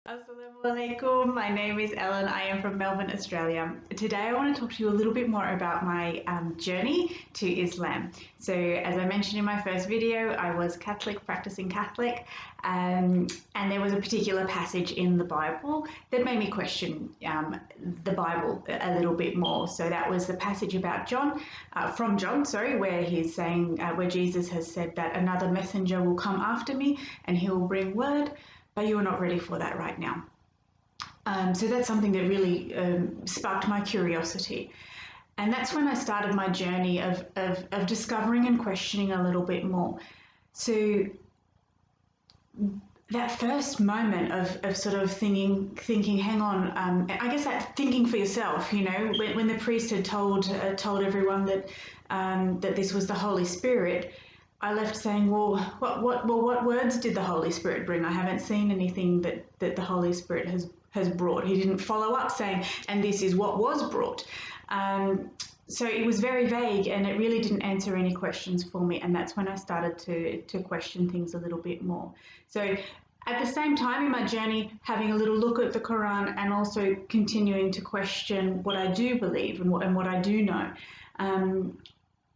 Assalamu alaikum. My name is Ellen. I am from Melbourne, Australia. Today I want to talk to you a little bit more about my journey to Islam. So, as I mentioned in my first video, I was Catholic, practicing Catholic, and there was a particular passage in the Bible that made me question the Bible a little bit more. So that was the passage about from John, where he's saying, where Jesus has said that another messenger will come after me and he will bring word, but you are not ready for that right now. So that's something that really sparked my curiosity. And that's when I started my journey of discovering and questioning a little bit more. So that first moment of sort of thinking, hang on, I guess that thinking for yourself, you know, when the priest had told everyone that that this was the Holy Spirit, I left saying, well, what words did the Holy Spirit bring? I haven't seen anything that the Holy Spirit has brought. He didn't follow up saying, and this is what was brought. So it was very vague, and it really didn't answer any questions for me. And that's when I started to question things a little bit more. So at the same time in my journey, having a little look at the Quran and also continuing to question what I do believe and what I do know.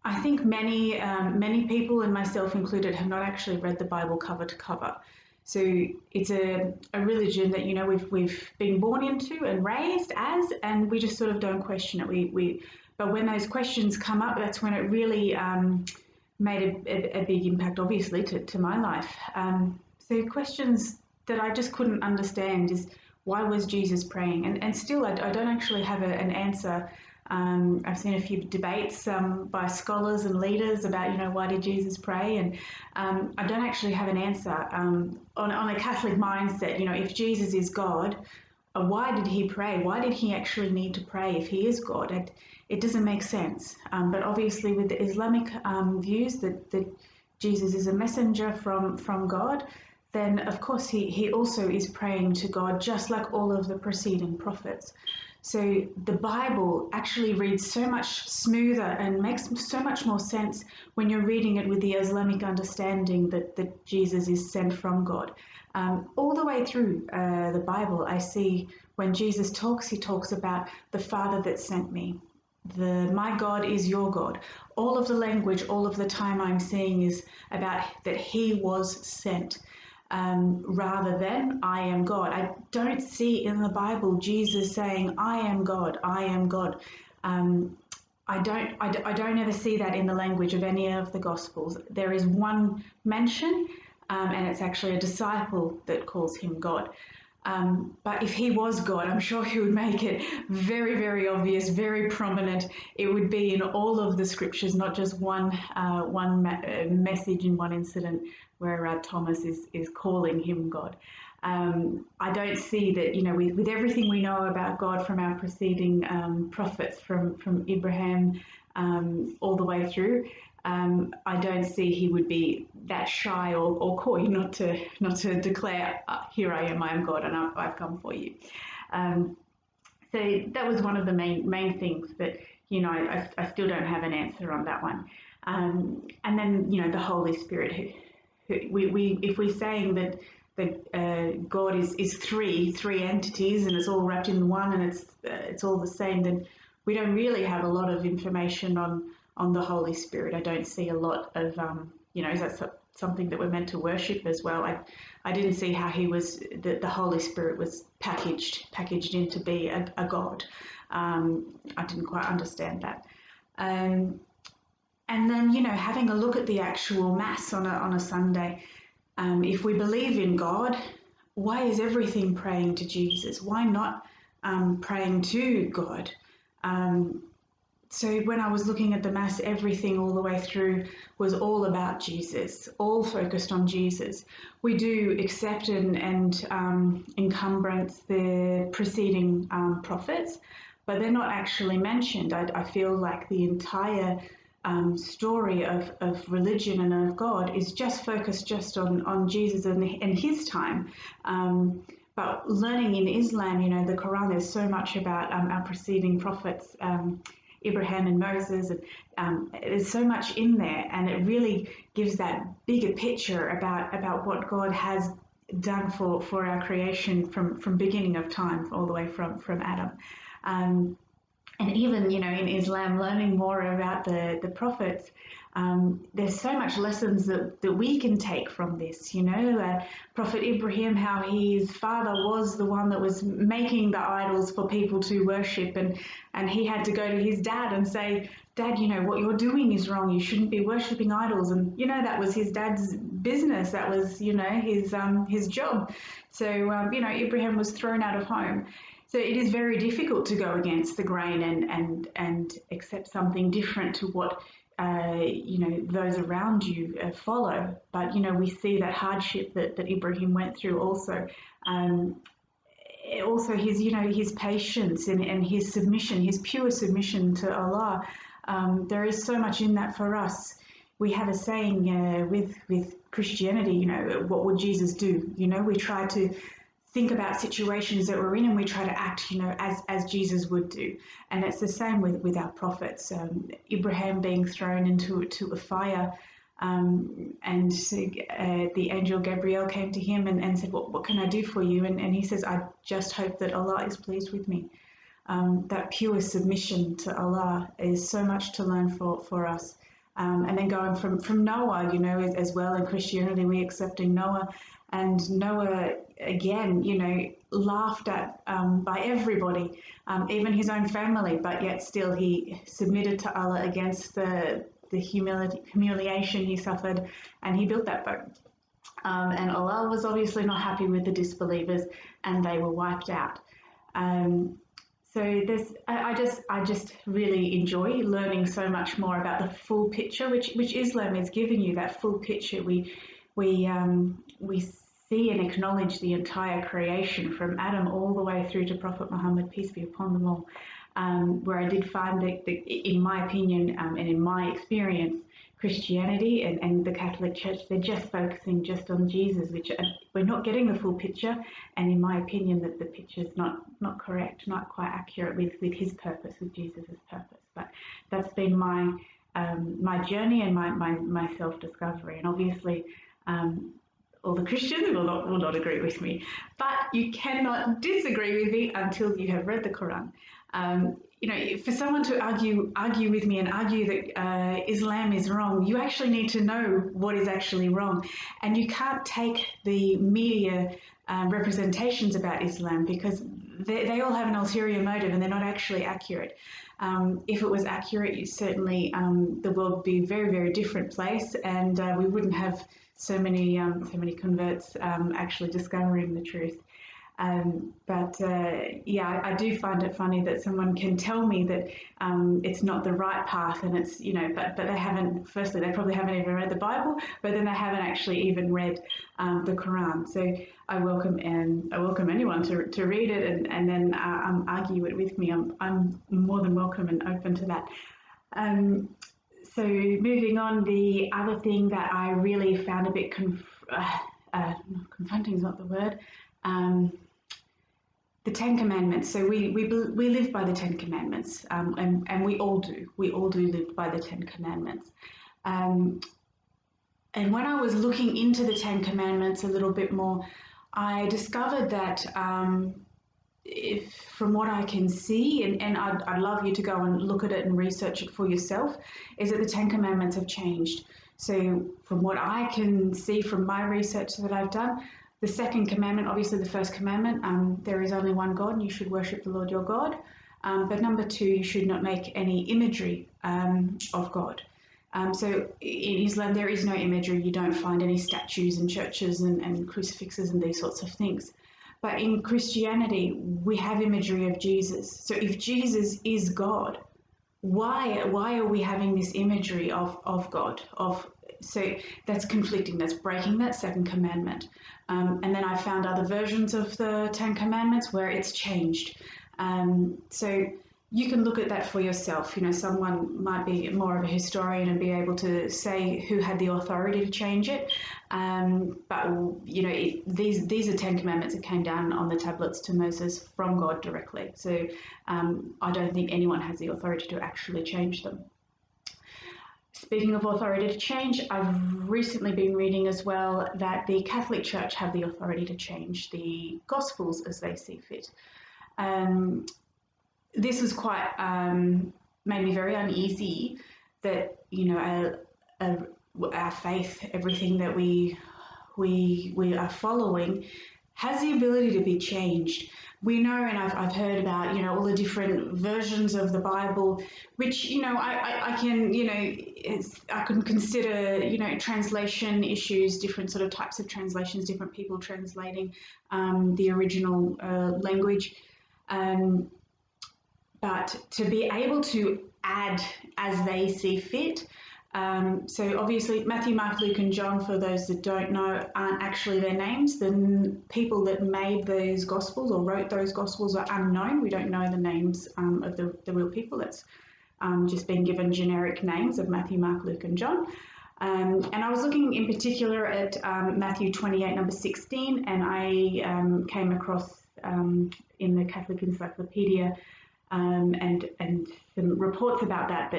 I think many people, and myself included, have not actually read the Bible cover to cover. So it's a religion that, you know, we've been born into and raised as, and we just sort of don't question it. But when those questions come up, that's when it really made a big impact, obviously, to my life. So questions that I just couldn't understand is, why was Jesus praying? And still, I don't actually have an answer. I've seen a few debates by scholars and leaders about, you know, why did Jesus pray? And I don't actually have an answer. On a Catholic mindset, you know, if Jesus is God, why did he pray? Why did he actually need to pray if he is God? It doesn't make sense. But obviously with the Islamic views that Jesus is a messenger from God, then of course he also is praying to God, just like all of the preceding prophets. So the Bible actually reads so much smoother and makes so much more sense when you're reading it with the Islamic understanding that Jesus is sent from God. All the way through the Bible, I see when Jesus talks, he talks about the Father that sent me. My God is your God. All of the language, all of the time I'm seeing is about that he was sent. Rather than I am God. I don't see in the Bible Jesus saying I am God, I am God. I don't ever see that in the language of any of the Gospels. There is one mention, and it's actually a disciple that calls him God. But if he was God, I'm sure he would make it very, very obvious, very prominent. It would be in all of the scriptures, not just one message in one incident where Thomas is calling him God. I don't see that, you know, with everything we know about God from our preceding prophets, from Abraham all the way through, I don't see he would be that shy or coy not to declare, here I am God, and I've come for you. So that was one of the main things that, you know, I still don't have an answer on that one. And then, you know, the Holy Spirit, if we're saying that God is three entities and it's all wrapped in one and it's all the same, then we don't really have a lot of information on the Holy Spirit. I don't see a lot of, you know, is that something that we're meant to worship as well? I didn't see how the Holy Spirit was packaged in to be a God. I didn't quite understand that. And then, you know, having a look at the actual Mass on a Sunday, if we believe in God, why is everything praying to Jesus? Why not praying to God? So when I was looking at the Mass, everything all the way through was all about Jesus, all focused on Jesus. We do accept and encumbrance the preceding prophets, but they're not actually mentioned. I feel like the entire story of religion and of God is just focused just on Jesus and his time. But learning in Islam, you know, the Quran, there's so much about our preceding prophets, Abraham and Moses, and there's so much in there, and it really gives that bigger picture about what God has done for our creation from beginning of time all the way from Adam. And even, in Islam, learning more about the prophets, there's so much lessons that we can take from this. Prophet Ibrahim, how his father was the one that was making the idols for people to worship, and he had to go to his dad and say, Dad, what you're doing is wrong. You shouldn't be worshipping idols. And that was his dad's business. That was his job. So Ibrahim was thrown out of home. So it is very difficult to go against the grain and accept something different to what those around you follow. But we see that hardship that Ibrahim went through also. Also his patience and his submission, his pure submission to Allah. There is so much in that for us. We have a saying with Christianity, what would Jesus do? We try to think about situations that we're in, and we try to act, as Jesus would do. And it's the same with our prophets. Ibrahim being thrown into a fire, and the angel Gabriel came to him and said, what can I do for you? And he says, I just hope that Allah is pleased with me. That pure submission to Allah is so much to learn for us. And then going from Noah, as well in Christianity, we accepting Noah. And Noah, again, laughed at by everybody, even his own family, but yet still he submitted to Allah against the humiliation he suffered, and he built that boat. And Allah was obviously not happy with the disbelievers, and they were wiped out. So I just really enjoy learning so much more about the full picture, which Islam is giving you, that full picture. We see and acknowledge the entire creation from Adam all the way through to Prophet Muhammad, peace be upon them all. Where I did find that in my opinion and in my experience, Christianity and the Catholic Church, they're just focusing just on Jesus, which we're not getting the full picture. And in my opinion, that the picture is not correct, not quite accurate with his purpose, with Jesus's purpose. But that's been my journey and my self-discovery. And obviously, all the Christians will not agree with me, but you cannot disagree with me until you have read the Quran. For someone to argue with me and argue that Islam is wrong, you actually need to know what is actually wrong, and you can't take the media representations about Islam, because they all have an ulterior motive and they're not actually accurate. If it was accurate, certainly the world would be a very, very different place, and we wouldn't have so many converts actually discovering the truth. I do find it funny that someone can tell me that it's not the right path, and it's but they haven't. Firstly, they probably haven't even read the Bible, but then they haven't actually even read the Quran. So I welcome anyone to read it and then argue it with me. I'm more than welcome and open to that. So moving on, the other thing that I really found a bit confronting is not the word. The Ten Commandments. So we live by the Ten Commandments, and we all do. We all do live by the Ten Commandments. And when I was looking into the Ten Commandments a little bit more, I discovered that from what I can see, and I'd love you to go and look at it and research it for yourself, is that the Ten Commandments have changed. So from what I can see from my research that I've done, the second commandment, obviously the first commandment, there is only one God and you should worship the Lord your God. But number two, you should not make any imagery of God. So in Islam, there is no imagery. You don't find any statues in churches and crucifixes and these sorts of things. But in Christianity, we have imagery of Jesus. So if Jesus is God, why are we having this imagery of God? So that's conflicting. That's breaking that second commandment. And then I found other versions of the Ten Commandments where it's changed. So you can look at that for yourself. Someone might be more of a historian and be able to say who had the authority to change it. But these are Ten Commandments that came down on the tablets to Moses from God directly. So I don't think anyone has the authority to actually change them. Speaking of authority to change, I've recently been reading as well that the Catholic Church have the authority to change the Gospels as they see fit. This was quite made me very uneasy that our faith, everything that we are following, has the ability to be changed. We know, and I've heard about all the different versions of the Bible, which I can consider translation issues, different sort of types of translations, different people translating the original language. But to be able to add as they see fit. So obviously Matthew, Mark, Luke and John, for those that don't know, aren't actually their names. The people that made those Gospels or wrote those Gospels are unknown. We don't know the names of the real people. That's just been given generic names of Matthew, Mark, Luke and John. And I was looking in particular at Matthew 28, number 16, and I came across in the Catholic Encyclopedia and some reports about that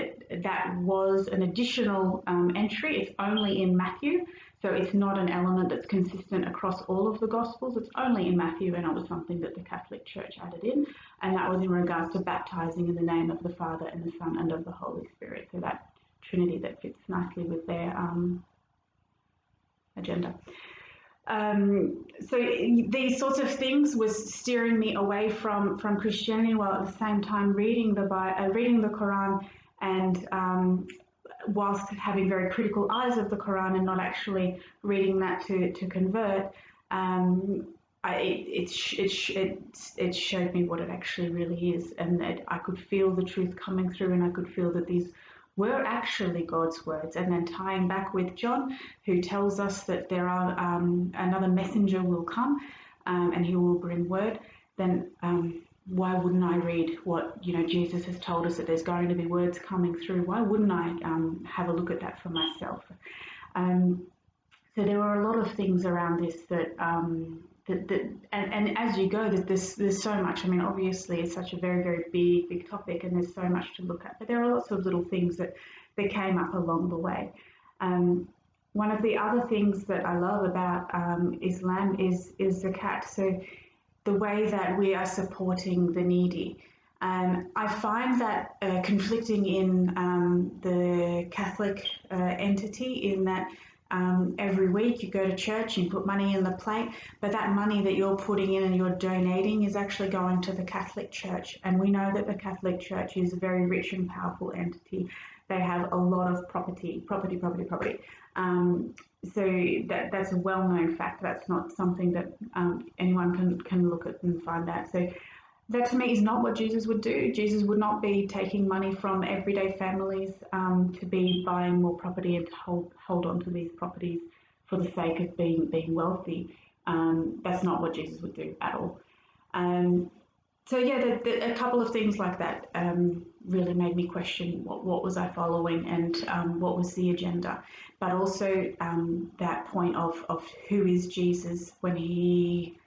was an additional entry. It's only in Matthew, so it's not an element that's consistent across all of the Gospels. It's only in Matthew, and it was something that the Catholic Church added in, and that was in regards to baptizing in the name of the Father and the Son and of the Holy Spirit. So that Trinity that fits nicely with their agenda. So these sorts of things was steering me away from Christianity, while at the same time reading the Quran, and whilst having very critical eyes of the Quran and not actually reading that to convert, it showed me what it actually really is, and that I could feel the truth coming through, and I could feel that these were actually God's words. And then tying back with John, who tells us that there are another messenger will come and he will bring word, then why wouldn't I read what Jesus has told us, that there's going to be words coming through? Why wouldn't I have a look at that for myself? So there were a lot of things around this that and as you go, there's so much. I mean, obviously, it's such a very, very big topic, and there's so much to look at. But there are lots of little things that came up along the way. One of the other things that I love about Islam is zakat. So the way that we are supporting the needy. I find that conflicting in the Catholic entity, in that every week you go to church and you put money in the plate, but that money that you're putting in and you're donating is actually going to the Catholic Church. And we know that the Catholic Church is a very rich and powerful entity. They have a lot of property. So that's a well-known fact. That's not something that anyone can look at and find out. So that to me is not what Jesus would do. Jesus would not be taking money from everyday families to be buying more property and to hold on to these properties for the sake of being wealthy. That's not what Jesus would do at all. So yeah, a couple of things like that really made me question what was I following, and what was the agenda. But also that point of who is Jesus when he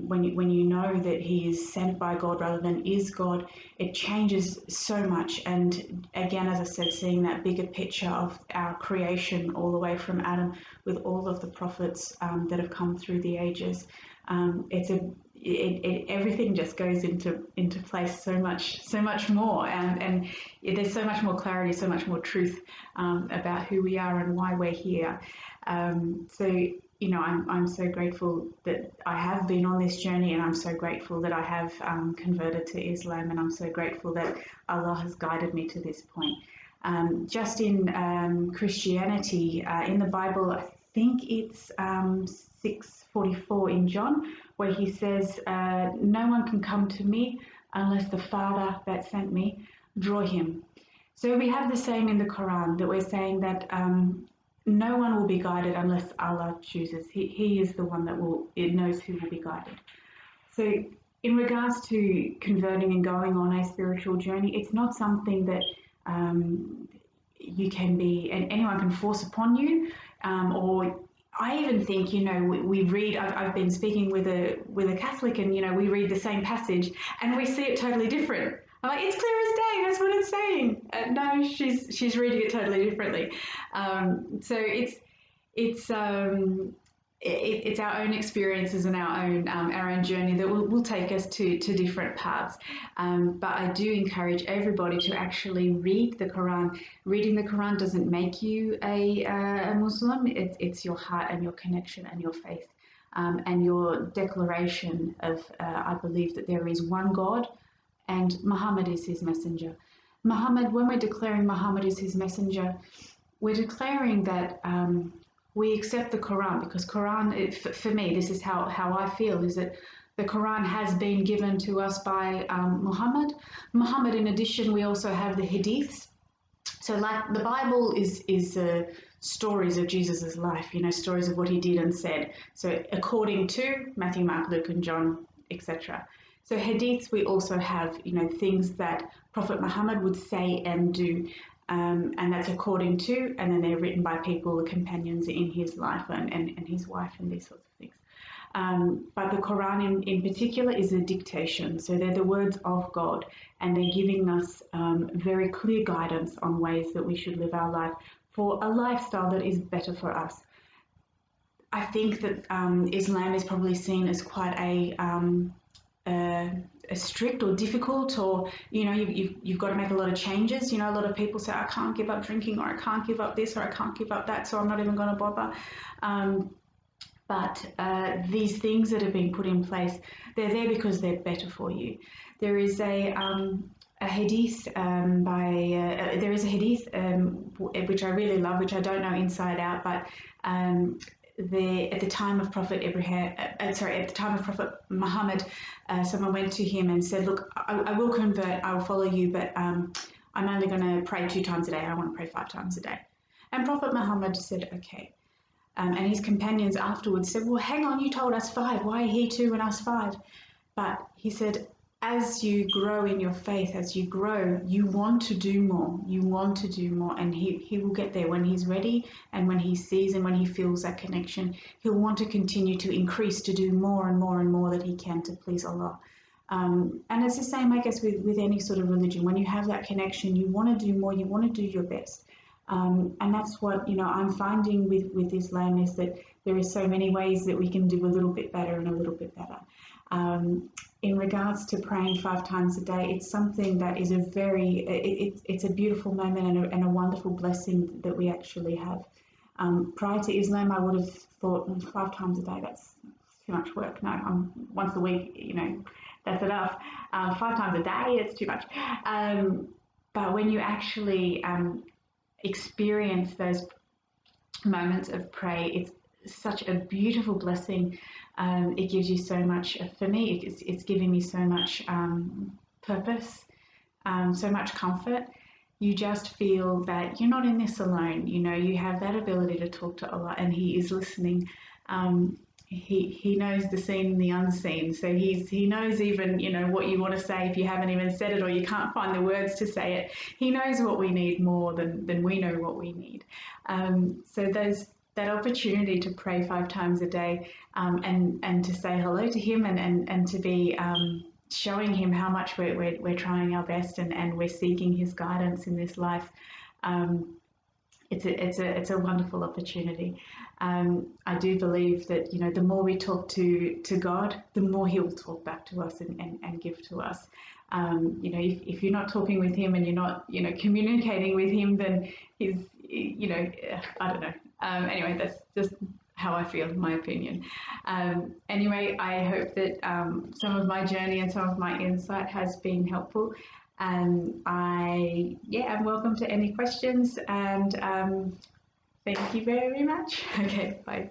when you know that he is sent by God rather than is God, it changes so much. And again, as I said, seeing that bigger picture of our creation all the way from Adam with all of the prophets that have come through the ages, everything just goes into place so much more, and there's so much more clarity, so much more truth about who we are and why we're here. So I'm so grateful that I have been on this journey, and I'm so grateful that I have converted to Islam, and I'm so grateful that Allah has guided me to this point. Just in Christianity, in the Bible, I think it's 6:44 in John, where he says, no one can come to me unless the Father that sent me draw him. So we have the same in the Quran, that we're saying that no one will be guided unless Allah chooses. He is the one that knows who will be guided. So in regards to converting and going on a spiritual journey, it's not something that you can be, and anyone can force upon you, or I even think, we read, I've been speaking with a Catholic, and, we read the same passage and we see it totally different. I'm like, it's clear as day. That's what it's saying. No, she's reading it totally differently. So it's it's our own experiences and our own journey that will take us to different paths. But I do encourage everybody to actually read the Quran. Reading the Quran doesn't make you a Muslim. It's your heart and your connection and your faith. And your declaration of, I believe that there is one God and Muhammad is his messenger. Muhammad, when we're declaring Muhammad is his messenger, we're declaring that we accept the Quran, because Quran, for me, this is how I feel, is that the Quran has been given to us by Muhammad. Muhammad, in addition, we also have the Hadiths. So, like, the Bible is stories of Jesus's life, you know, stories of what he did and said. So, according to Matthew, Mark, Luke, and John, etc. So, Hadiths, we also have, you know, things that Prophet Muhammad would say and do. And that's according to, and then they're written by people, the companions in his life and his wife and these sorts of things. But the Quran in particular is a dictation. So they're the words of God, and they're giving us very clear guidance on ways that we should live our life for a lifestyle that is better for us. I think that Islam is probably seen as quite a strict or difficult, or, you know, you've got to make a lot of changes. You know, a lot of people say, I can't give up drinking, or I can't give up this, or I can't give up that, so I'm not even going to bother. But these things that have been put in place, they're there because they're better for you. There is a hadith there is a hadith which I really love, which I don't know inside out, but at the time of Prophet at the time of Prophet Muhammad, someone went to him and said, "Look, I will convert, I will follow you, but I'm only going to pray 2 times a day. I don't want to pray 5 times a day." And Prophet Muhammad said, "Okay." And his companions afterwards said, "Well, hang on, you told us 5. Why he 2 and us 5?" But he said, as you grow in your faith, as you grow, you want to do more. You want to do more. And he will get there when he's ready, and when he sees and when he feels that connection. He'll want to continue to increase, to do more and more and more that he can to please Allah. And it's the same, I guess, with any sort of religion. When you have that connection, you want to do more, you want to do your best. And that's what, you know, I'm finding with Islam, is that there is so many ways that we can do a little bit better and a little bit better. In regards to praying 5 times a day, it's something that is it's a beautiful moment and a wonderful blessing that we actually have. Prior to Islam, I would have thought 5 times a day, that's too much work. No, once a week, you know, that's enough. 5 times a day, it's too much. But when you actually experience those moments of prayer, it's such a beautiful blessing. It gives you so much. For me, it's giving me so much purpose, so much comfort. You just feel that you're not in this alone. You know, you have that ability to talk to Allah, and He is listening. He knows the seen and the unseen. So he knows even, you know, what you want to say if you haven't even said it, or you can't find the words to say it. He knows what we need more than we know what we need. So that opportunity to pray 5 times a day, and to say hello to Him, and to be showing Him how much we're trying our best, and we're seeking His guidance in this life. It's a wonderful opportunity. I do believe that, you know, the more we talk to God, the more He will talk back to us and give to us. You know, if you're not talking with Him and you're not, you know, communicating with Him, then He's, you know, I don't know. Anyway, that's just how I feel, my opinion. Anyway, I hope that some of my journey and some of my insight has been helpful. I'm welcome to any questions, and thank you very much. Okay, bye.